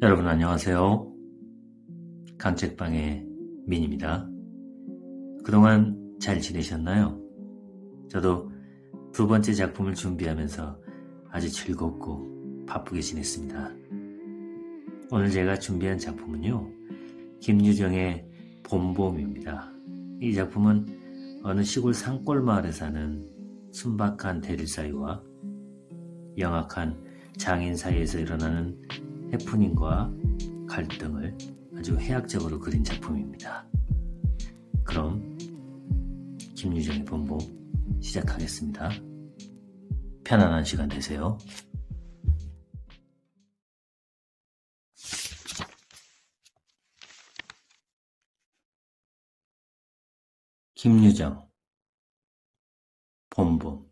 여러분 안녕하세요. 강책방의 민입니다. 그동안 잘 지내셨나요? 저도 두 번째 작품을 준비하면서 아주 즐겁고 바쁘게 지냈습니다. 오늘 제가 준비한 작품은요, 김유정의 봄봄입니다. 이 작품은 어느 시골 산골 마을에 사는 순박한 대릴사이와 영악한 장인 사이에서 일어나는 해프닝과 갈등을 아주 해학적으로 그린 작품입니다. 그럼 김유정의 봄봄 시작하겠습니다. 편안한 시간 되세요. 김유정, 봄봄.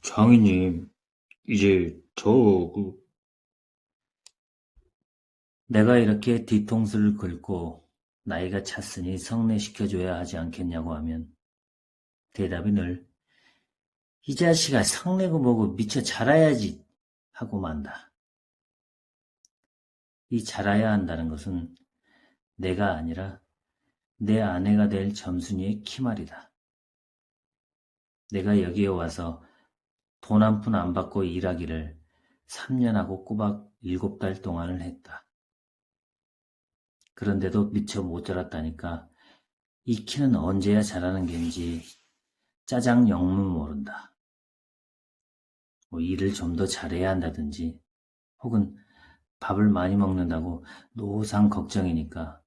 장인님, 이제 내가 이렇게 뒤통수를 긁고 나이가 찼으니 성례시켜줘야 하지 않겠냐고 하면 대답이 늘 이 자식아 성내고 뭐고 미쳐 자라야지 하고 만다. 이 자라야 한다는 것은 내가 아니라 내 아내가 될 점순이의 키말이다. 내가 여기에 와서 돈 한 푼 안 받고 일하기를 3년하고 꼬박 7달 동안을 했다. 그런데도 미처 못 자랐다니까 이 키는 언제야 자라는 겐지 짜장 영문 모른다. 일을 좀 더 잘해야 한다든지 혹은 밥을 많이 먹는다고 노상 걱정이니까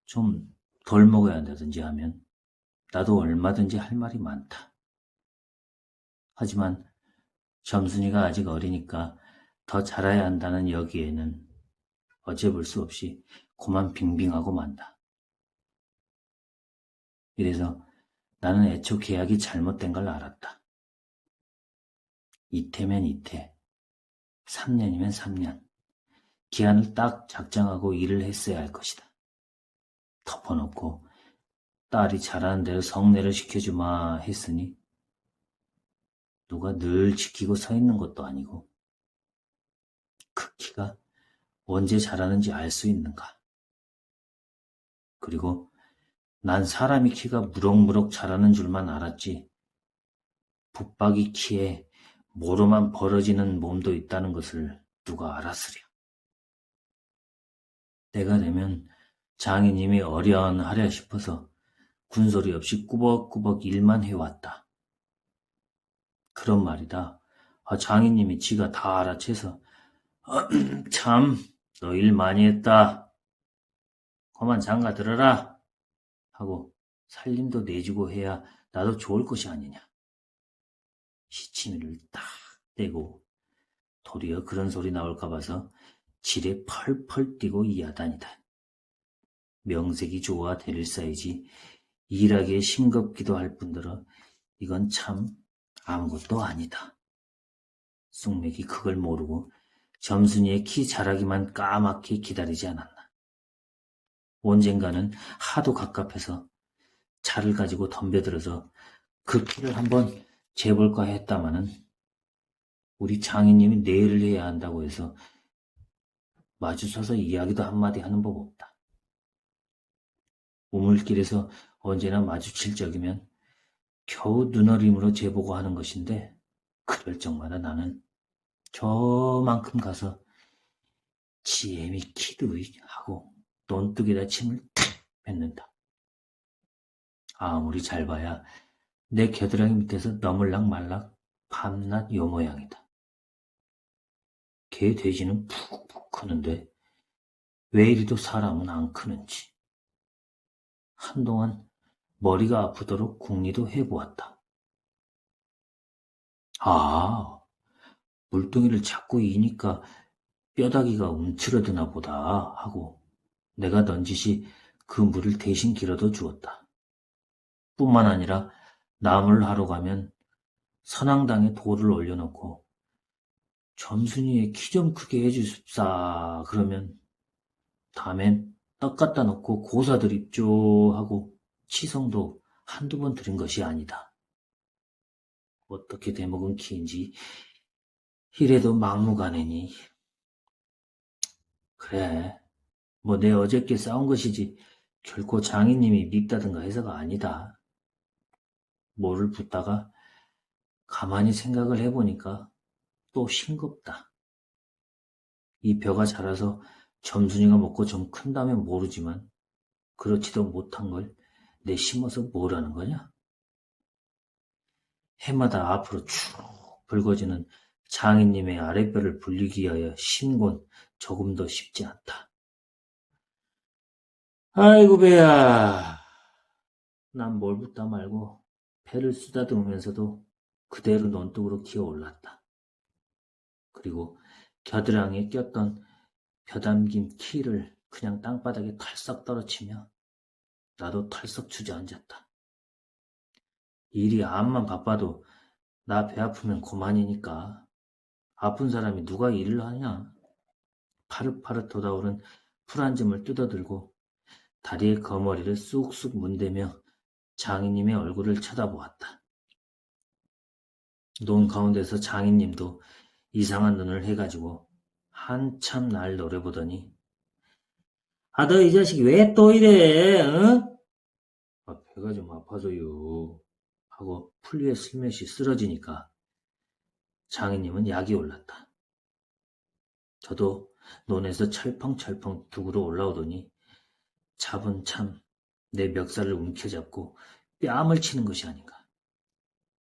좀 덜 먹어야 한다든지 하면 나도 얼마든지 할 말이 많다. 하지만 점순이가 아직 어리니까 더 자라야 한다는 여기에는 어째 볼 수 없이 고만 빙빙하고 만다. 이래서 나는 애초 계약이 잘못된 걸 알았다. 이태면 이태, 3년이면 3년. 기한을 딱 작정하고 일을 했어야 할 것이다. 덮어놓고 딸이 잘하는 대로 성례를 시켜주마 했으니 누가 늘 지키고 서 있는 것도 아니고 그 키가 언제 자라는지 알 수 있는가. 그리고 난 사람이 키가 무럭무럭 자라는 줄만 알았지 붙박이 키에 모로만 벌어지는 몸도 있다는 것을 누가 알았으랴. 때가 되면 장인님이 어련하랴 싶어서 군소리 없이 꾸벅꾸벅 일만 해왔다. 그런 말이다. 장인님이 지가 다 알아채서 참, 너 일 많이 했다. 그만 장가 들어라. 하고 살림도 내주고 해야 나도 좋을 것이 아니냐. 시치미를 딱 떼고 도리어 그런 소리 나올까 봐서 지레 펄펄 뛰고 이야다니다. 명색이 좋아 대릴사이지 일하기에 싱겁기도 할 뿐더러 이건 참 아무것도 아니다. 쑥맥이 그걸 모르고 점순이의 키 자라기만 까맣게 기다리지 않았나. 언젠가는 하도 갑갑해서 차를 가지고 덤벼들어서 그 키를 한번 재볼까 했다마는 우리 장인님이 내일을 해야 한다고 해서 마주서서 이야기도 한마디 하는 법 없다. 우물길에서 언제나 마주칠 적이면 겨우 눈어림으로 재보고 하는 것인데 그럴 적마다 나는 저만큼 가서 지엠이 키드이 하고 논뚝에다 침을 탁 뱉는다. 아무리 잘 봐야 내 겨드랑이 밑에서 너물락 말락 밤낮 요 모양이다. 개 돼지는 푹푹 크는데 왜 이리도 사람은 안 크는지. 한동안 머리가 아프도록 궁리도 해보았다. 아, 물동이를 자꾸 이니까 뼈다귀가 움츠러드나 보다 하고 내가 넌지시 그 물을 대신 길어도 주었다. 뿐만 아니라 나무를 하러 가면 선앙당에 돌을 올려놓고 점순이의 키 좀 크게 해주십사 그러면 다음엔 떡 갖다 놓고 고사 드립죠 하고 치성도 한두 번 들은 것이 아니다. 어떻게 대먹은 키인지 이래도 막무가내니 그래, 뭐 내 어저께 싸운 것이지 결코 장인님이 밉다든가 해서가 아니다. 뭐를 붓다가 가만히 생각을 해보니까 또 싱겁다. 이 벼가 자라서 점순이가 먹고 좀 큰다면 모르지만 그렇지도 못한 걸 내 심어서 뭐라는 거냐? 해마다 앞으로 쭉 붉어지는 장인님의 아랫배를 불리기 위하여 심곤 조금 더 쉽지 않다. 아이고 배야. 난 뭘 붓다 말고 배를 쓰다듬으면서도 그대로 논둑으로 기어올랐다. 그리고 겨드랑이에 꼈던 벼담긴 키를 그냥 땅바닥에 털썩 떨어치며 나도 털썩 주저앉았다. 일이 암만 바빠도 나 배 아프면 그만이니까. 아픈 사람이 누가 일을 하냐? 파릇파릇 돋아오른 풀 한 줌을 뜯어들고 다리에 거머리를 쑥쑥 문대며 장인님의 얼굴을 쳐다보았다. 논 가운데서 장인님도 이상한 눈을 해가지고 한참 날 노려보더니 아, 너 이 자식 왜 또 이래? 응? 아, 배가 좀 아파서요. 하고 풀 위에 슬며시 쓰러지니까 장인님은 약이 올랐다. 저도 논에서 철펑철펑 둑으로 올라오더니 잡은 참 내 멱살을 움켜잡고 뺨을 치는 것이 아닌가.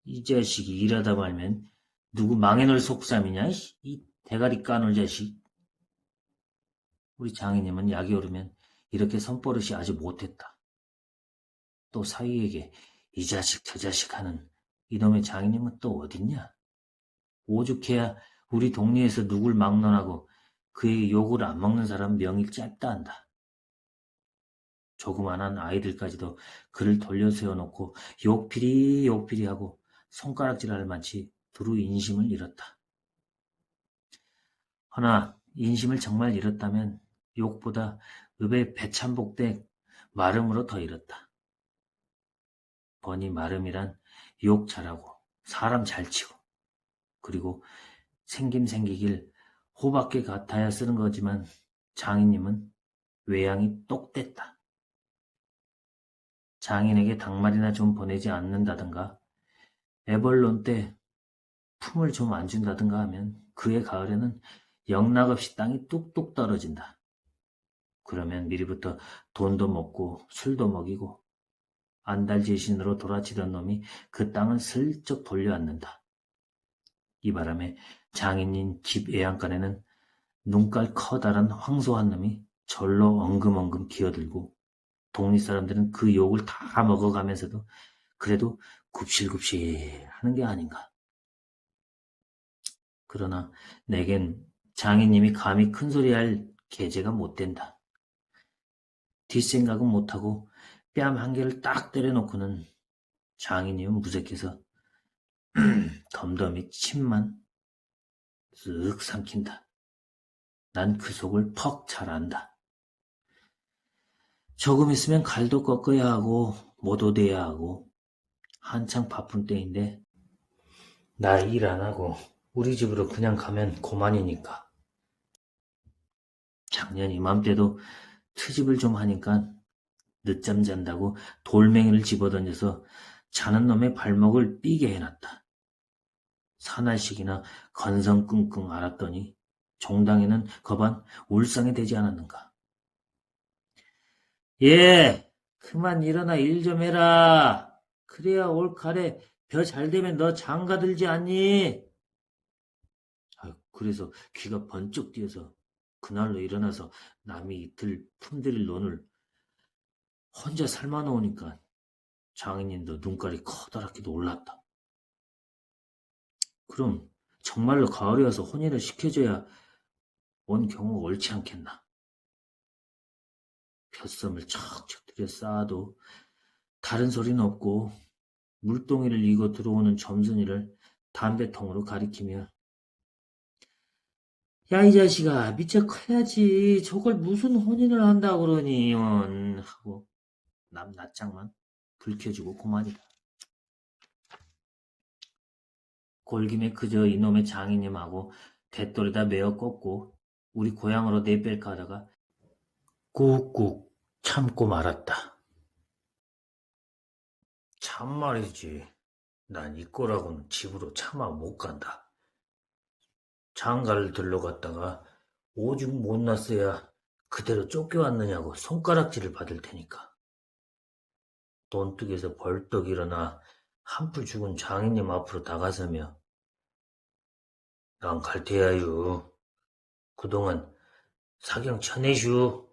이 자식이 일하다 말면 누구 망해놓을 속삼이냐? 이 대가리 까놀 자식. 우리 장인님은 약이 오르면 이렇게 손버릇이 아주 못했다. 또 사위에게 이 자식 저 자식 하는 이놈의 장인님은 또 어딨냐? 오죽해야 우리 동네에서 누굴 막론하고 그의 욕을 안 먹는 사람 명이 짧다 한다. 조그만한 아이들까지도 그를 돌려 세워놓고 욕피리 욕피리 하고 손가락질할 만치 두루 인심을 잃었다. 허나 인심을 정말 잃었다면 욕보다 읍의 배참복대 마름으로 더 잃었다. 버니 마름이란 욕 잘하고 사람 잘 치고 그리고 생김생기길 호밖에 같아야 쓰는 거지만 장인님은 외양이 똑됐다. 장인에게 닭말이나 좀 보내지 않는다든가 애벌론 때 품을 좀 안 준다든가 하면 그해 가을에는 영락없이 땅이 뚝뚝 떨어진다. 그러면 미리부터 돈도 먹고 술도 먹이고 안달재신으로 돌아치던 놈이 그 땅을 슬쩍 돌려앉는다. 이 바람에 장인인 집 외양간에는 눈깔 커다란 황소 한 놈이 절로 엉금엉금 기어들고 동리 사람들은 그 욕을 다 먹어가면서도 그래도 굽실굽실 하는 게 아닌가. 그러나 내겐 장인님이 감히 큰소리할 계제가 못 된다. 뒷생각은 못하고 뺨 한 개를 딱 때려놓고는 장인님은 무색해서 덤덤히 침만 쓱 삼킨다. 난 그 속을 퍽 잘 안다. 조금 있으면 갈도 꺾어야 하고 모도 돼야 하고 한창 바쁜 때인데 나 일 안 하고 우리 집으로 그냥 가면 고만이니까. 작년 이맘때도 트집을 좀 하니까 늦잠 잔다고 돌멩이를 집어던져서 자는 놈의 발목을 삐게 해놨다. 사날씩이나 건성 끙끙 앓았더니 종당에는 거반 울상이 되지 않았는가. 예, 그만 일어나 일 좀 해라. 그래야 올 가을에 벼 잘 되면 너 장가 들지 않니? 그래서 귀가 번쩍 뛰어서 그날로 일어나서 남이 이틀 품들일 논을 혼자 삶아 놓으니까 장인님도 눈깔이 커다랗게 놀랐다. 그럼 정말로 가을이 와서 혼인을 시켜줘야 온 경우가 옳지 않겠나. 벼썸을 척척 들여 쌓아도 다른 소리는 없고 물동이를 이고 들어오는 점순이를 담배통으로 가리키며 야, 이 자식아, 미처 커야지. 저걸 무슨 혼인을 한다고 그러니, 하고 남 낯장만 불켜주고 그만이다. 골김에 그저 이놈의 장인님하고 대돌에다 메어 꽂고 우리 고향으로 내뺄까 하다가 꾹꾹 참고 말았다. 참말이지. 난 이 꼴하고는 집으로 차마 못 간다. 장가를 들러갔다가 오죽 못났어야 그대로 쫓겨왔느냐고 손가락질을 받을 테니까. 돈뚝에서 벌떡 일어나 한풀 죽은 장인님 앞으로 다가서며 난 갈 테야유. 그동안 사경 쳐내슈.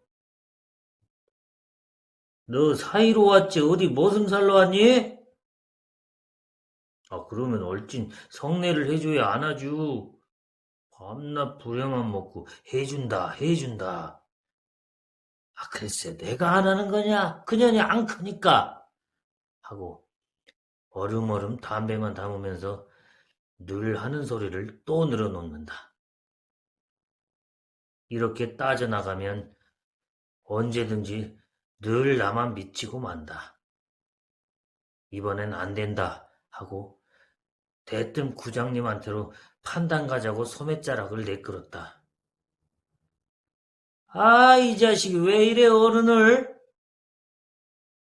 너 사이로 왔지 어디 머슴 살러 왔니? 아 그러면 얼찐 성례를 해줘야 안아주. 밤낮 부려만 먹고 해준다. 아 글쎄 내가 안 하는 거냐? 그년이 안 크니까 하고 어름어름 담배만 담으면서 늘 하는 소리를 또 늘어놓는다. 이렇게 따져나가면 언제든지 늘 나만 미치고 만다. 이번엔 안 된다 하고 대뜸 구장님한테로 판단 가자고 소매자락을 내끌었다. 아, 이 자식이 왜 이래 어른을?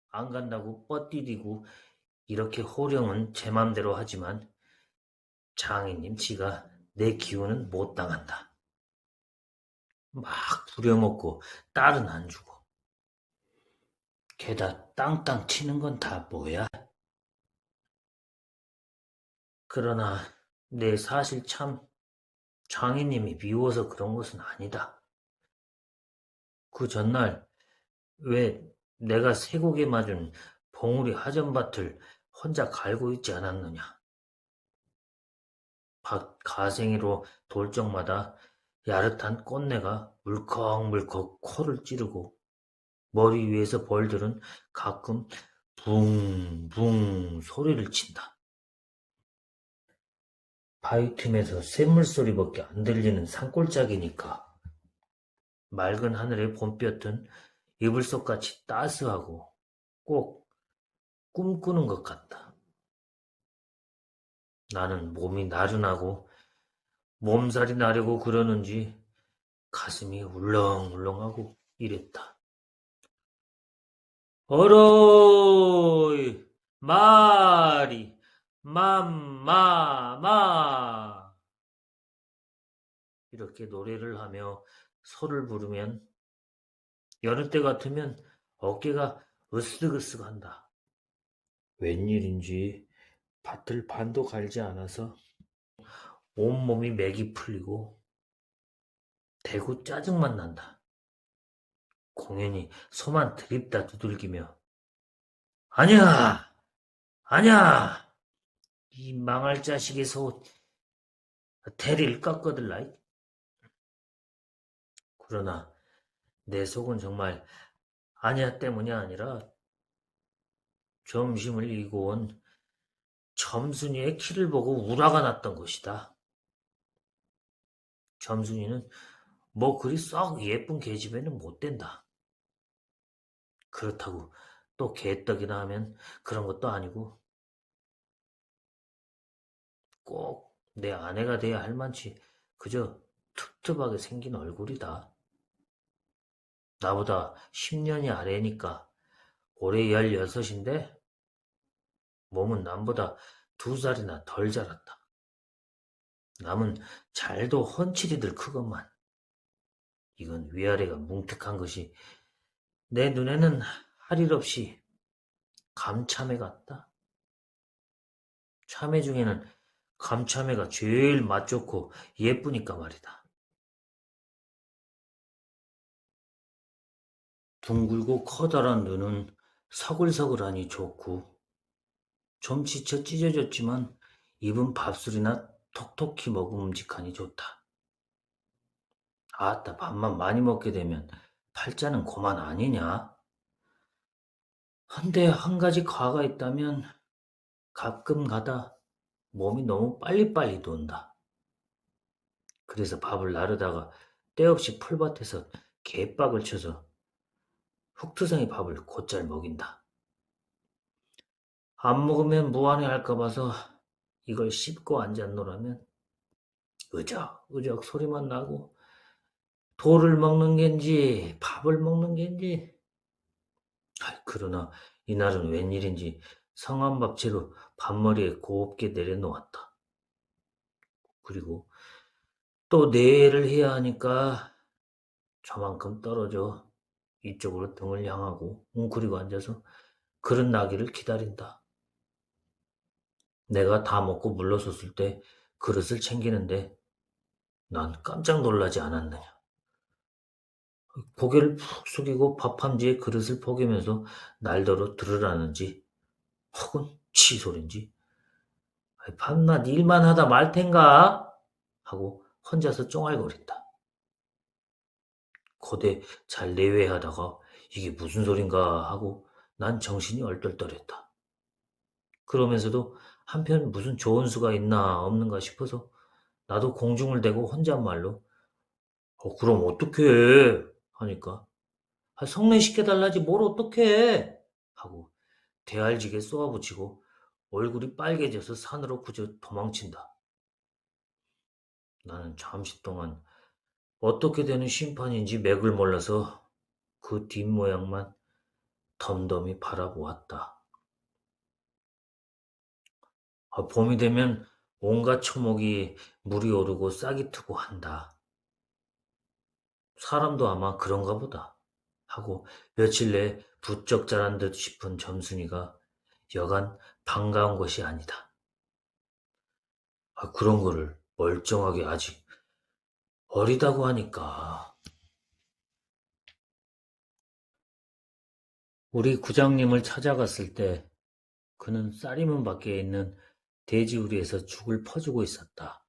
안 간다고 뻗디디고 이렇게 호령은 제 맘대로 하지만 장인님 지가 내 기운은 못 당한다. 막 부려먹고 딸은 안 주고. 게다 땅땅 치는 건 다 뭐야? 그러나 내 사실 참 장인님이 미워서 그런 것은 아니다. 그 전날 왜 내가 쇠고개 맞은 봉우리 하전밭을 혼자 갈고 있지 않았느냐. 밭 가생이로 돌 적마다 야릇한 꽃내가 물컥물컥 코를 찌르고 머리 위에서 벌들은 가끔 붕붕 소리를 친다. 바위 틈에서 샘물 소리밖에 안 들리는 산골짜기니까 맑은 하늘의 봄볕은 이불 속같이 따스하고 꼭 꿈꾸는 것 같다. 나는 몸이 나른하고 몸살이 나려고 그러는지 가슴이 울렁울렁하고 이랬다. 어로이 마리 맘마마 이렇게 노래를 하며 소를 부르면 여느 때 같으면 어깨가 으쓱으쓱한다. 웬일인지 밭을 반도 갈지 않아서 온몸이 맥이 풀리고 대구 짜증만 난다. 공연히 소만 들입다 두들기며 아냐! 아냐! 이 망할 자식의 소 대리를 깎아들라. 그러나 내 속은 정말 아냐 때문이 아니라 점심을 이고 온 점순이의 키를 보고 우라가 났던 것이다. 점순이는 뭐 그리 썩 예쁜 계집애는 못 된다. 그렇다고 또 개떡이나 하면 그런 것도 아니고 꼭 내 아내가 돼야 할 만치 그저 툭툭하게 생긴 얼굴이다. 나보다 10년이 아래니까 올해 16인데 몸은 남보다 2살이나 덜 자랐다. 남은 잘도 헌칠이들 크건만 이건 위아래가 뭉툭한 것이 내 눈에는 할 일 없이 감참해 같다. 참외 중에는 감참외가 제일 맛 좋고 예쁘니까 말이다. 둥글고 커다란 눈은 서글서글하니 좋고 좀 지쳐 찢어졌지만 입은 밥술이나 톡톡히 먹음직하니 좋다. 아따 밥만 많이 먹게 되면 팔자는 고만 아니냐? 한데 한 가지 과가 있다면 가끔 가다 몸이 너무 빨리빨리 돈다. 그래서 밥을 나르다가 때없이 풀밭에서 개빡을 쳐서 흙투성이 밥을 곧잘 먹인다. 안 먹으면 무안해할까 봐서 이걸 씹고 앉았노라면 으적으적 소리만 나고 돌을 먹는 겐지, 밥을 먹는 겐지. 그러나 이날은 웬일인지 성한밥채로 밥머리에 곱게 내려놓았다. 그리고 또 내일을 해야 하니까 저만큼 떨어져 이쪽으로 등을 향하고 웅크리고 앉아서 그릇 나기를 기다린다. 내가 다 먹고 물러섰을 때 그릇을 챙기는데 난 깜짝 놀라지 않았느냐. 고개를 푹 숙이고 밥함지에 그릇을 포개면서 날더러 들으라는지 혹은 치소린지 밤낮 일만 하다 말 텐가 하고 혼자서 쫑알거린다. 거대 잘 내외하다가 이게 무슨 소린가 하고 난 정신이 얼떨떨했다. 그러면서도 한편 무슨 좋은 수가 있나 없는가 싶어서 나도 공중을 대고 혼잣말로 그럼 어떡해 하니까 성례시켜달라지 뭘 어떡해 하고 대알지게 쏘아붙이고 얼굴이 빨개져서 산으로 그저 도망친다. 나는 잠시 동안 어떻게 되는 심판인지 맥을 몰라서 그 뒷모양만 덤덤히 바라보았다. 봄이 되면 온갖 초목이 물이 오르고 싹이 트고 한다. 사람도 아마 그런가 보다 하고 며칠 내에 부쩍 자란 듯 싶은 점순이가 여간 반가운 것이 아니다. 그런 거를 멀쩡하게 아직 어리다고 하니까. 우리 구장님을 찾아갔을 때 그는 쌀이문 밖에 있는 돼지우리에서 죽을 퍼주고 있었다.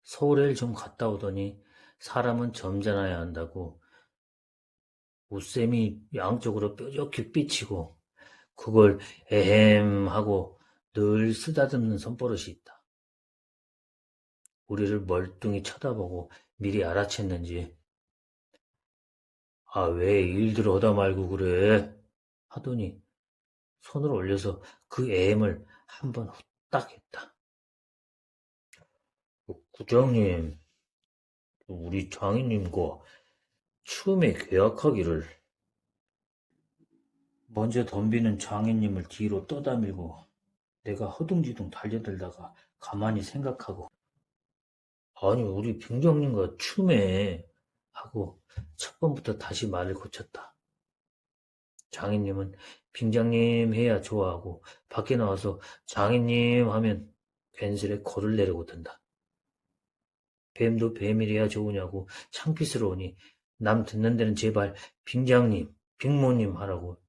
서울에를 좀 갔다 오더니 사람은 점잖아야 한다고 옷샘이 양쪽으로 뾰족히 삐치고 그걸 에헴 하고 늘 쓰다듬는 손버릇이 있다. 우리를 멀뚱히 쳐다보고 미리 알아챘는지 왜 일들 하다 말고 그래 하더니 손을 올려서 그 에헴을 한번 후딱 했다. 구장님, 우리 장인님과 처음에 계약하기를. 먼저 덤비는 장인님을 뒤로 떠다밀고 내가 허둥지둥 달려들다가 가만히 생각하고 아니 우리 빙장님과 춤에 하고 첫 번부터 다시 말을 고쳤다. 장인님은 빙장님 해야 좋아하고 밖에 나와서 장인님 하면 괜스레 코를 내리고 든다. 뱀도 뱀이래야 좋으냐고 창피스러우니 남 듣는 데는 제발 빙장님, 빙모님 하라고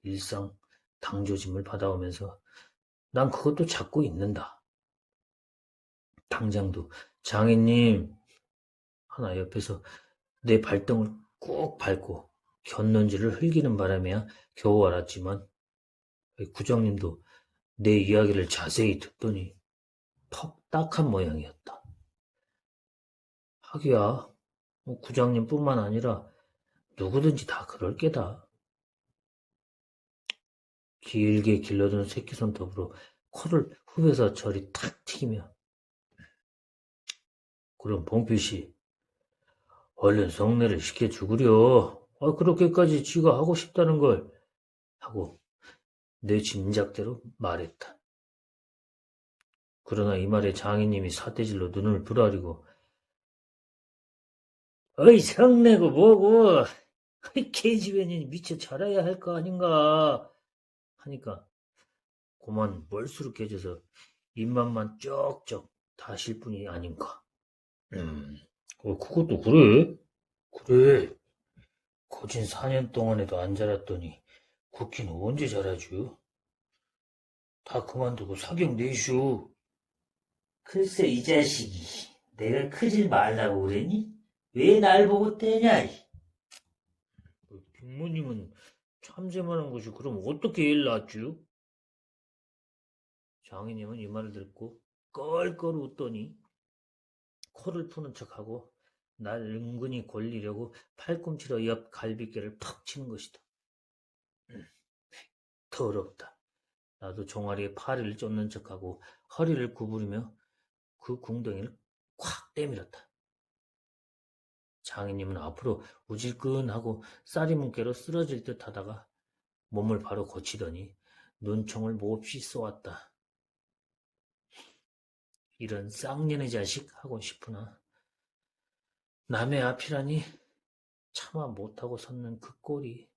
일상 당조짐을 받아오면서 난 그것도 찾고 있는다. 당장도 장인님 하나 옆에서 내 발등을 꾹 밟고 곁눈질을 흘기는 바람에야 겨우 알았지만 구장님도 내 이야기를 자세히 듣더니 퍽 딱한 모양이었다. 하기야 구장님뿐만 아니라 누구든지 다 그럴 게다. 길게 길러둔 새끼손톱으로 코를 후벼서 저리 탁 튀기며 그럼 봉필씨 얼른 성례를 시켜주구려. 그렇게까지 지가 하고 싶다는 걸 하고 내 짐작대로 말했다. 그러나 이 말에 장인님이 사태질로 눈을 부라리고 어이 성내고 뭐고 계집애니 미쳐 자라야 할 거 아닌가 하니까 고만 멀수룩해져서 입맛만 쩍쩍 다실 뿐이 아닌가. 그것도 그래. 그래. 거진 4년 동안에도 안 자랐더니 국기는 언제 자라죠? 다 그만두고 사경 내쇼. 글쎄 이 자식이 내가 크질 말라고 그랬니? 왜 날 보고 떼냐? 빅모님은 참새만한 것이 그럼 어떻게 일 낳았죠? 장인님은 이 말을 듣고 껄껄 웃더니 코를 푸는 척하고 날 은근히 골리려고 팔꿈치로 옆 갈비뼈를 팍 치는 것이다. 더럽다. 나도 종아리에 파리를 쫓는 척하고 허리를 구부리며 그 궁덩이를 콱 때밀었다. 장인님은 앞으로 우질끈하고 쌀이 문개로 쓰러질 듯 하다가 몸을 바로 고치더니 눈총을 몹시 쏘았다. 이런 쌍년의 자식 하고 싶으나 남의 앞이라니 차마 못하고 섰는 그 꼴이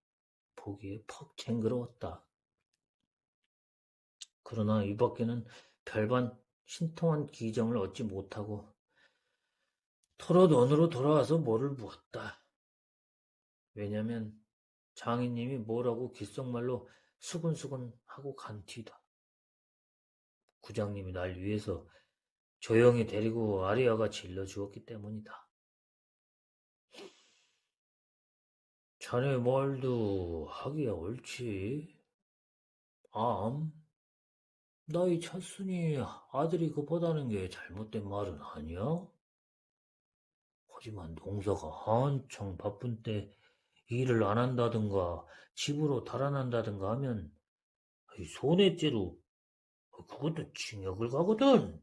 보기에 퍽 쟁그러웠다. 그러나 이 밖에는 별반 신통한 기정을 얻지 못하고 토론원으로 돌아와서 뭐를 묻었다. 왜냐면 장인님이 뭐라고 귓속말로 수근수근 하고 간 뒤다. 구장님이 날 위해서 조용히 데리고 아리아가 질러주었기 때문이다. 자네 말도 하기야 옳지. 나이 찼으니 아들이 급하다는 게 잘못된 말은 아니야? 하지만 농사가 한창 바쁜 때 일을 안 한다든가 집으로 달아난다든가 하면 손해죄로 그것도 징역을 가거든.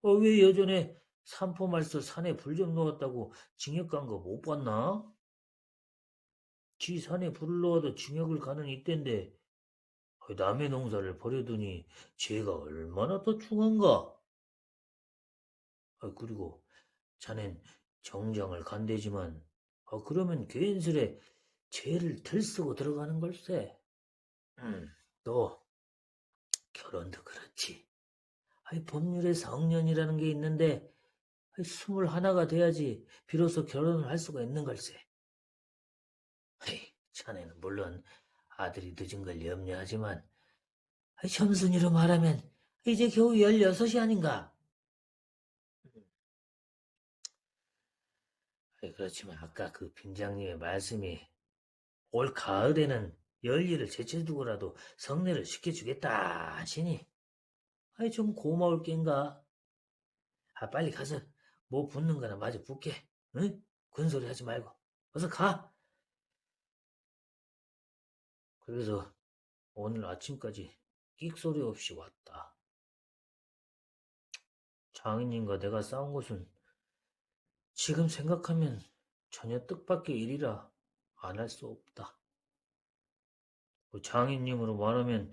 왜 예전에 산포말서 산에 불 좀 넣었다고 징역 간 거 못 봤나? 지 산에 불을 넣어도 징역을 가는 이때인데 남의 농사를 버려두니 죄가 얼마나 더 중한가? 그리고 자넨 정장을 간대지만 그러면 괜스레 죄를 들쓰고 들어가는 걸세. 또 결혼도 그렇지. 법률에 성년이라는 게 있는데 21가 돼야지 비로소 결혼을 할 수가 있는 걸세. 자네는 물론 아들이 늦은 걸 염려하지만 점순이로 말하면 이제 겨우 16이 아닌가? 그렇지만 아까 그 빈장님의 말씀이 올 가을에는 열일을 제쳐두고라도 성례를 시켜주겠다 하시니 좀 고마울 겐가? 빨리 가서 뭐 붓는 거나 마저 붓게. 응? 군소리 하지 말고 어서 가. 그래서 오늘 아침까지 끽소리 없이 왔다. 장인님과 내가 싸운 것은 지금 생각하면 전혀 뜻밖의 일이라 안 할 수 없다. 장인님으로 말하면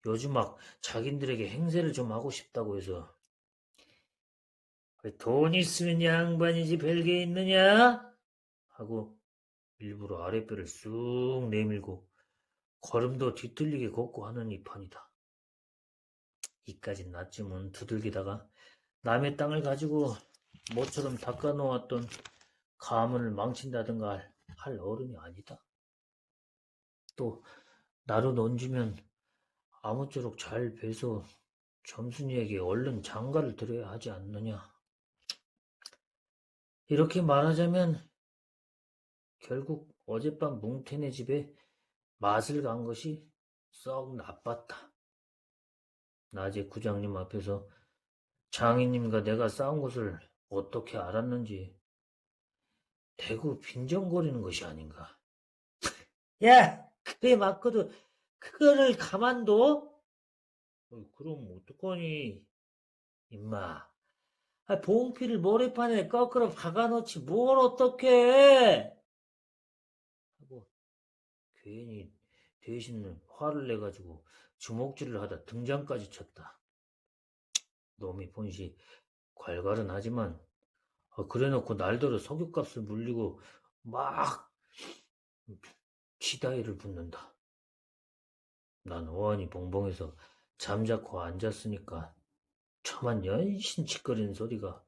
요즘 막 자긴들에게 행세를 좀 하고 싶다고 해서 돈 있으면 양반이지 별게 있느냐? 하고 일부러 아랫배를 쑥 내밀고 걸음도 뒤틀리게 걷고 하는 이 판이다. 이까진 낫지만 두들기다가 남의 땅을 가지고 모처럼 닦아놓았던 가문을 망친다든가 할 어른이 아니다. 또 나로 넌지면 아무쪼록 잘 배서 점순이에게 얼른 장가를 드려야 하지 않느냐. 이렇게 말하자면 결국 어젯밤 뭉태네 집에 맛을 간 것이 썩 나빴다. 낮에 구장님 앞에서 장인님과 내가 싸운 것을 어떻게 알았는지 대구 빈정거리는 것이 아닌가. 야, 그래 맞거든. 그거를 가만둬? 그럼 어떡하니, 임마. 봉피를 모래판에 거꾸로 박아놓지 뭘 어떡해. 하고 괜히 대신 화를 내가지고 주먹질을 하다 등장까지 쳤다. 놈이 본시 괄괄은 하지만 그래놓고 날더러 석유값을 물리고 막 치다이를 붙는다. 난 어안이 벙벙해서 잠자코 앉았으니까 저만 연신 짓거리는 소리가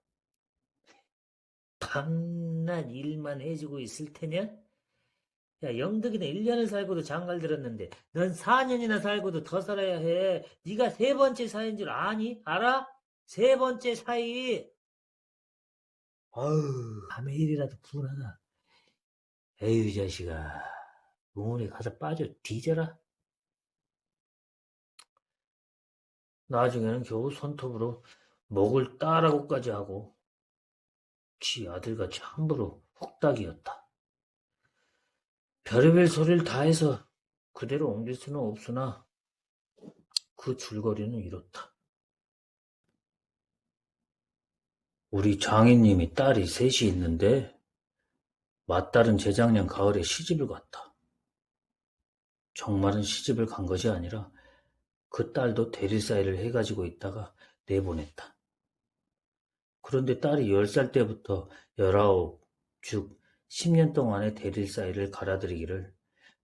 밤낮 일만 해주고 있을 테냐? 야, 영덕이는 1년을 살고도 장가를 들었는데 넌 4년이나 살고도 더 살아야 해. 네가 세 번째 사이인 줄 아니? 알아? 세 번째 사이. 어휴, 밤에 일이라도 분하다. 에휴, 자식아. 우물에 가서 빠져 뒤져라. 나중에는 겨우 손톱으로 목을 따라고까지 하고 지 아들같이 함부로 혹닥이었다. 별의별 소리를 다 해서 그대로 옮길 수는 없으나 그 줄거리는 이렇다. 우리 장인님이 딸이 셋이 있는데 맏딸은 재작년 가을에 시집을 갔다. 정말은 시집을 간 것이 아니라 그 딸도 대릴사이를 해가지고 있다가 내보냈다. 그런데 딸이 10살 때부터 19, 즉 10년 동안의 대릴사이를 갈아들이기를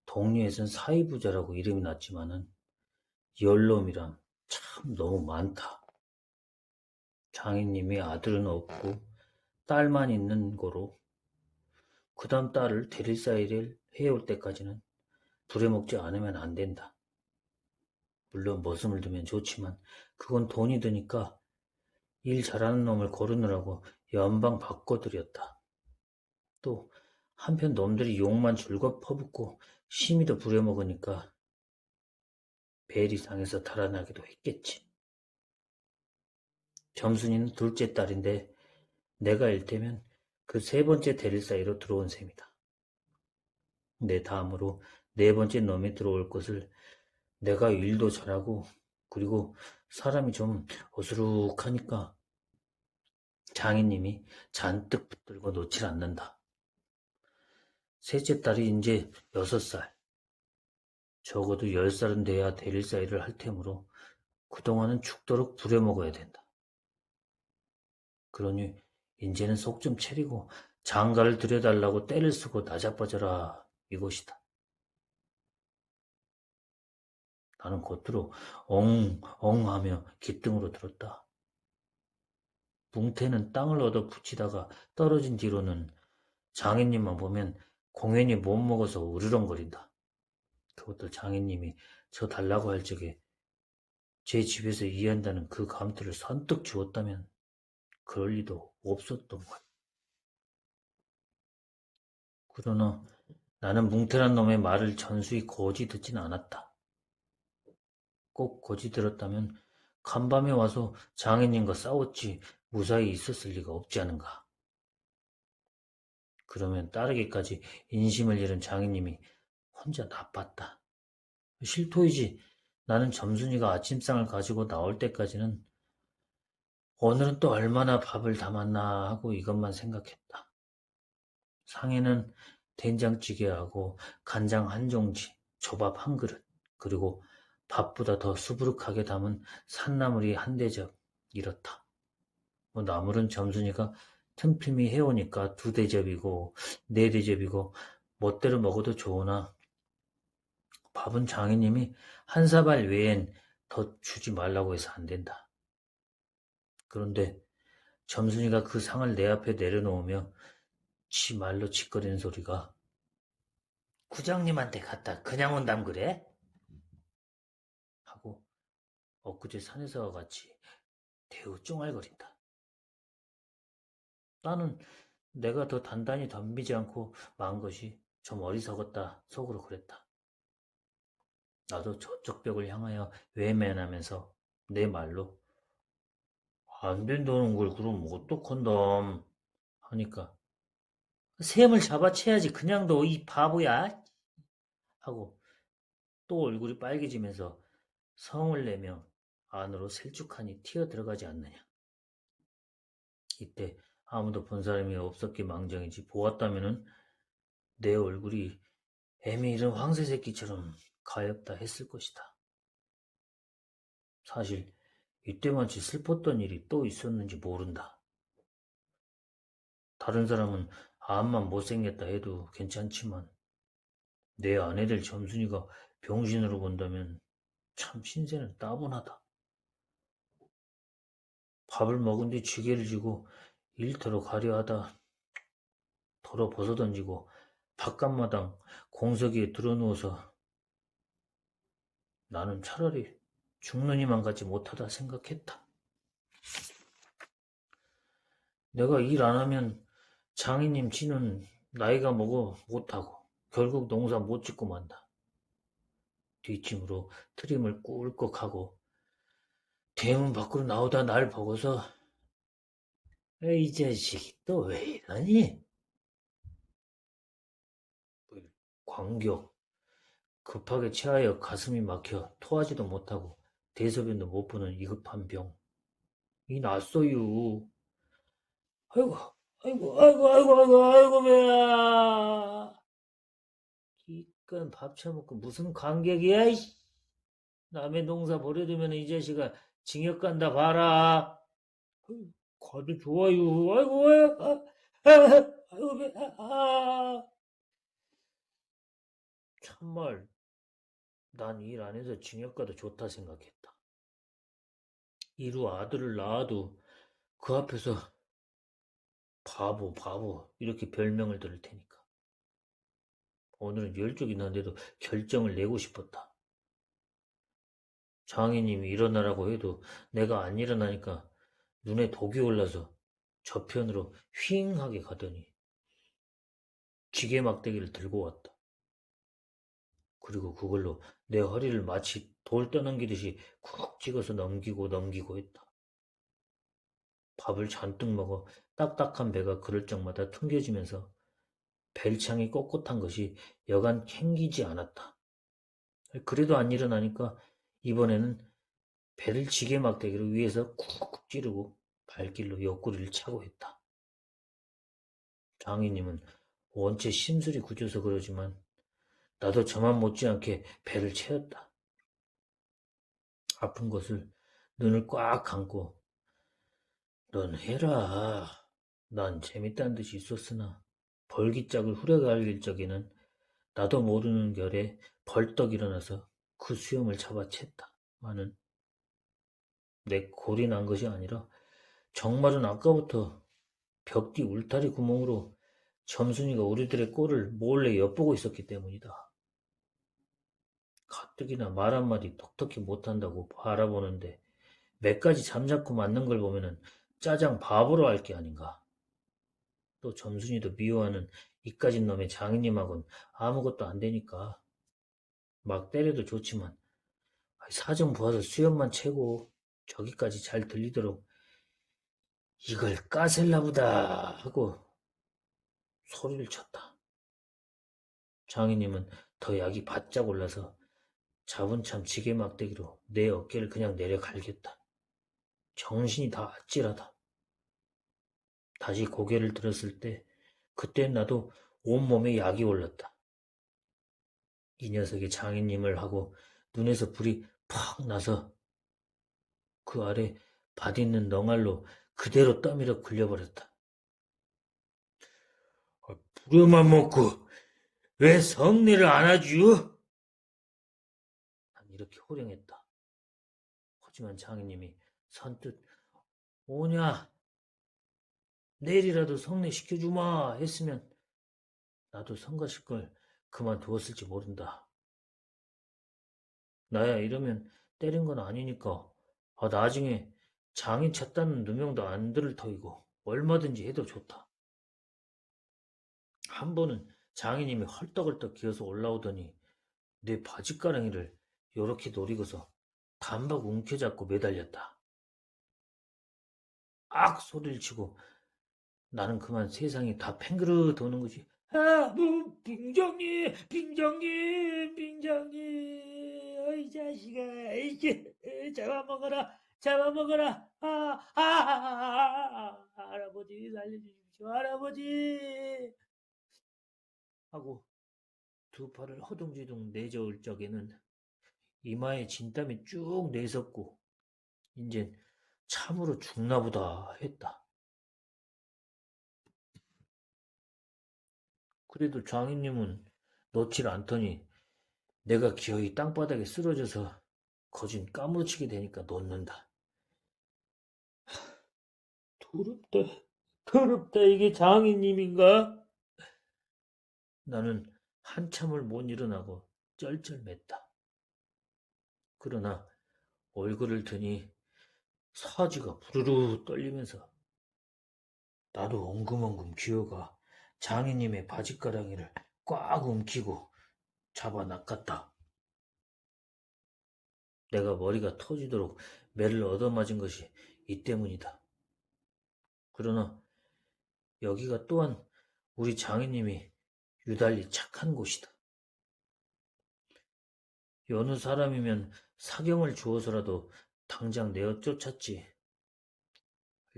동리에선 사이부자라고 이름이 났지만은 열놈이란 참 너무 많다. 장인님이 아들은 없고 딸만 있는 거로 그 다음 딸을 대릴사이를 해올 때까지는 부려먹지 않으면 안 된다. 물론 머슴을 두면 좋지만 그건 돈이 드니까 일 잘하는 놈을 고르느라고 연방 바꿔드렸다. 또 한편 놈들이 욕만 줄곧 퍼붓고 심의도 부려먹으니까 벨이 상해서 달아나기도 했겠지. 점순이는 둘째 딸인데 내가 일테면 그 세 번째 대릴 사이로 들어온 셈이다. 내 다음으로 네 번째 놈이 들어올 것을 내가 일도 잘하고 그리고 사람이 좀 어수룩하니까 장인님이 잔뜩 붙들고 놓질 않는다. 셋째 딸이 이제 6살, 적어도 10살은 돼야 대릴 사이를 할 테므로 그동안은 죽도록 부려먹어야 된다. 그러니 인제는 속 좀 차리고 장가를 들여달라고 떼를 쓰고 나자빠져라 이것이다. 나는 겉으로 엉엉하며 귓등으로 들었다. 뭉태는 땅을 얻어 붙이다가 떨어진 뒤로는 장인님만 보면 공연히 못 먹어서 으르렁거린다. 그것도 장인님이 저 달라고 할 적에 제 집에서 이해한다는 그 감투를 선뜻 주었다면 그럴 리도 없었던 거야. 그러나 나는 뭉태란 놈의 말을 전수히 고지 듣진 않았다. 꼭 고지 들었다면 간밤에 와서 장인님과 싸웠지 무사히 있었을 리가 없지 않은가. 그러면 따르기까지 인심을 잃은 장인님이 혼자 나빴다. 실토이지. 나는 점순이가 아침상을 가지고 나올 때까지는 오늘은 또 얼마나 밥을 담았나 하고 이것만 생각했다. 상에는 된장찌개하고 간장 한 종지, 조밥 한 그릇, 그리고 밥보다 더 수부룩하게 담은 산나물이 한 대접, 이렇다. 나물은 점순이가 틈틈이 해오니까 2대접이고 4대접이고 멋대로 먹어도 좋으나 밥은 장인님이 한 사발 외엔 더 주지 말라고 해서 안 된다. 그런데 점순이가 그 상을 내 앞에 내려놓으며 지 말로 짓거리는 소리가 구장님한테 갔다 그냥 온담 그래? 하고 엊그제 산에서와 같이 대우 쫑알거린다. 나는 내가 더 단단히 덤비지 않고 만 것이 좀 어리석었다 속으로 그랬다. 나도 저쪽 벽을 향하여 외면하면서 내 말로 안 된다는 걸 그럼 어떡한담 하니까 샘을 잡아채야지 그냥 너 이 바보야 하고 또 얼굴이 빨개지면서 성을 내며 안으로 셀쭉하니 튀어 들어가지 않느냐. 이때 아무도 본 사람이 없었기 망정이지 보았다면은 내 얼굴이 애미 잃은 황새 새끼처럼 가엾다 했을 것이다. 사실 이때만치 슬펐던 일이 또 있었는지 모른다. 다른 사람은 암만 못생겼다 해도 괜찮지만 내 아내들 점순이가 병신으로 본다면 참 신세는 따분하다. 밥을 먹은 뒤 지게를 지고 일터로 가려 하다 덜어 벗어던지고 바깥마당 공석이에 드러누워서 나는 차라리 죽느니만 가지 못하다 생각했다. 내가 일 안 하면 장인님 치는 나이가 먹어 못하고 결국 농사 못 짓고 만다. 뒷짐으로 트림을 꿀꺽하고 대문 밖으로 나오다 날 보고서 이 자식이 또 왜 이러니? 광교 급하게 체하여 가슴이 막혀 토하지도 못하고 대소변도 못 보는 위급한 병. 이 낫소유. 아이고, 아이고, 아이고, 아이고, 아이고, 아이고, 배야. 기껏 밥 처먹고 무슨 관객이야, 이씨. 남의 농사 버려두면 이 자식아 징역 간다 봐라. 가도 좋아요. 아이고, 아이고, 배야. 참말, 난 일 안 해서 징역 가도 좋다 생각했다. 이루 아들을 낳아도 그 앞에서 바보, 바보, 이렇게 별명을 들을 테니까. 오늘은 열쪽이 난데도 결정을 내고 싶었다. 장인님이 일어나라고 해도 내가 안 일어나니까 눈에 독이 올라서 저편으로 휘잉하게 가더니 기계 막대기를 들고 왔다. 그리고 그걸로 내 허리를 마치 돌 떠넘기듯이 쿡 찍어서 넘기고 했다. 밥을 잔뜩 먹어 딱딱한 배가 그럴 적마다 퉁겨지면서 벨창이 꼿꼿한 것이 여간 캥기지 않았다. 그래도 안 일어나니까 이번에는 배를 지게 막대기로 위에서 쿡쿡 찌르고 발길로 옆구리를 차고 했다. 장인님은 원체 심술이 굳어서 그러지만 나도 저만 못지않게 배를 채웠다. 아픈 것을 눈을 꽉 감고 넌 해라. 난 재밌다는 듯이 있었으나 벌기짝을 후려갈길 적에는 나도 모르는 결에 벌떡 일어나서 그 수염을 잡아챘다마는 내 골이 난 것이 아니라 정말은 아까부터 벽 뒤 울타리 구멍으로 점순이가 우리들의 꼴을 몰래 엿보고 있었기 때문이다. 가뜩이나 말 한마디 톡톡히 못한다고 바라보는데 몇 가지 잠자코 맞는 걸 보면은 짜장 바보로 할 게 아닌가. 또 점순이도 미워하는 이까진 놈의 장인님하고는 아무것도 안 되니까 막 때려도 좋지만 사정 보아서 수염만 채고 저기까지 잘 들리도록 이걸 까셀라 보다 하고 소리를 쳤다. 장인님은 더 약이 바짝 올라서 자분참 지게 막대기로 내 어깨를 그냥 내려 갈겼다. 정신이 다 아찔하다. 다시 고개를 들었을 때 그땐 나도 온몸에 약이 올랐다. 이 녀석이 장인님을 하고 눈에서 불이 팍 나서 그 아래 밭 있는 넝알로 그대로 떠밀어 굴려버렸다. 부려만 먹고 왜 성례를 안 하지요? 난 이렇게 호령했다. 하지만 장인님이 선뜻 오냐 내일이라도 성례 시켜주마 했으면 나도 성가실 걸 그만두었을지 모른다. 나야 이러면 때린 건 아니니까 나중에 장인 쳤다는 누명도 안 들을 터이고 얼마든지 해도 좋다. 한 번은 장인님이 헐떡헐떡 기어서 올라오더니 내 바짓가랑이를 요렇게 노리고서 단박 움켜잡고 매달렸다. 악 소리를 치고 나는 그만 세상이 다 팽그르 도는 거지. 빙장님, 빙장님, 빙장님, 어이 자식아, 이게 잡아먹어라, 잡아먹어라, 할아버지 살려주십시오, 할아버지. 하고 두 팔을 허둥지둥 내저을 적에는 이마에 진땀이 쭉 내섰고 인젠 참으로 죽나보다 했다. 그래도 장인님은 놓질 않더니 내가 기어이 땅바닥에 쓰러져서 거진 까무러치게 되니까 놓는다. 더럽다, 더럽다. 이게 장인님인가? 나는 한참을 못 일어나고 쩔쩔맸다. 그러나 얼굴을 드니 사지가 부르르 떨리면서 나도 엉금엉금 기어가 장인님의 바짓가랑이를 꽉 움키고 잡아 낚았다. 내가 머리가 터지도록 매를 얻어맞은 것이 이 때문이다. 그러나 여기가 또한 우리 장인님이 유달리 착한 곳이다. 여느 사람이면 사경을 주어서라도 당장 내어 쫓았지.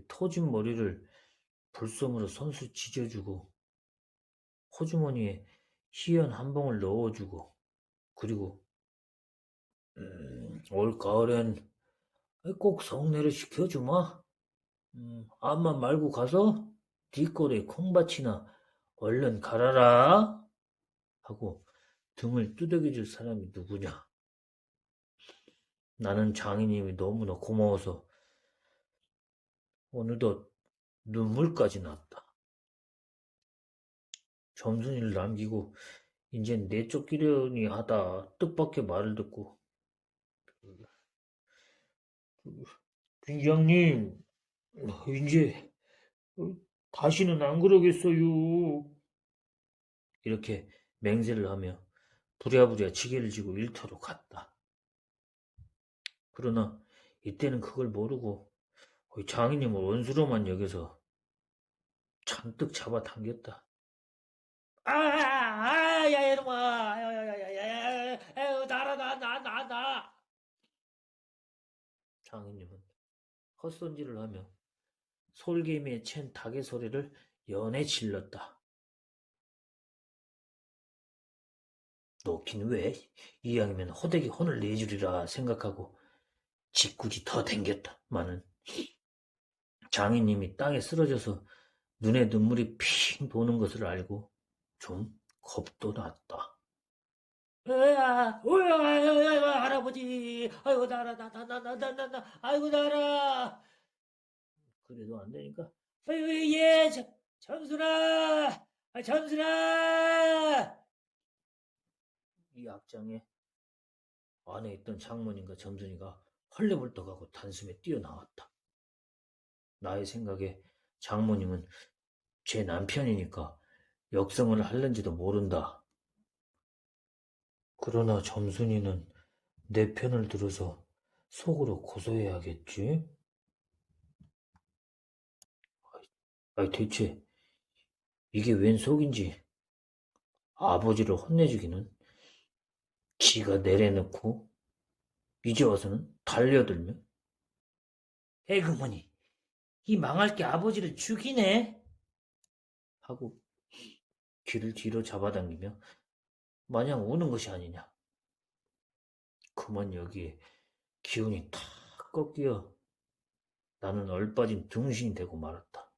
터진 머리를 불솜으로 손수 지져주고 호주머니에 희연 한 봉을 넣어주고 그리고 올 가을엔 꼭 성례를 시켜주마. 암만 말고 가서 네 꼴에 콩밭이나 얼른 갈아라 하고 등을 두들겨줄 사람이 누구냐. 나는 장인님이 너무나 고마워서 어느덧 눈물까지 났다. 점순이를 남기고 이젠 내쫓기려니 하다 뜻밖의 말을 듣고 vin장님 이제 다시는 안 그러겠어요. 이렇게 맹세를 하며 부랴부랴 지게를 지고 일터로 갔다. 그러나 이때는 그걸 모르고 장인님을 원수로만 여겨서 잔뜩 잡아당겼다. 야, 이놈아! 야, 나라! 장인님은 헛손질을 하며 솔개미에 챈 닭의 소리를 연해 질렀다. 놓긴 왜? 이왕이면 호되게 혼을 내주리라 생각하고 짓궂이 더 댕겼다마는 장인님이 땅에 쓰러져서 눈에 눈물이 핑 도는 것을 알고 좀 겁도 났다. 할아버지, 아이고 나라, 아이고 나라. 그래도 안 되니까, 예, 전순아, 전순아. 이 악장에 안에 있던 장모님과 점순이가 헐레벌떡하고 단숨에 뛰어나왔다. 나의 생각에 장모님은 제 남편이니까 역성을 할는지도 모른다. 그러나 점순이는 내 편을 들어서 속으로 고소해야겠지? 대체 이게 웬 속인지 아버지를 혼내주기는 지가 내려놓고 이제 와서는 달려들며 에그머니 이 망할 게 아버지를 죽이네 하고 귀를 뒤로 잡아당기며 마냥 우는 것이 아니냐. 그만 여기에 기운이 탁 꺾여 나는 얼빠진 둥신이 되고 말았다.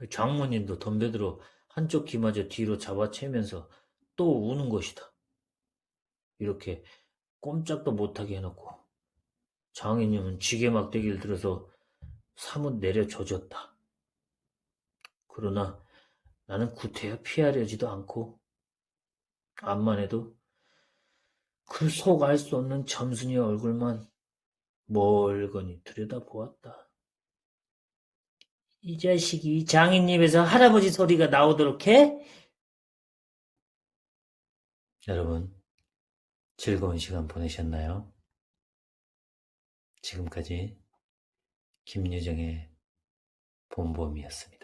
장모님도 덤벼들어 한쪽 귀마저 뒤로 잡아채면서 또 우는 것이다. 이렇게 꼼짝도 못하게 해놓고 장인님은 지게 막대기를 들어서 사뭇 내려 젖었다. 그러나 나는 구태여 피하려지도 않고 암만 해도 그 속 알 수 없는 점순이의 얼굴만 멀거니 들여다보았다. 이 자식이 장인 입에서 할아버지 소리가 나오도록 해? 여러분, 즐거운 시간 보내셨나요? 지금까지 김유정의 본범이었습니다.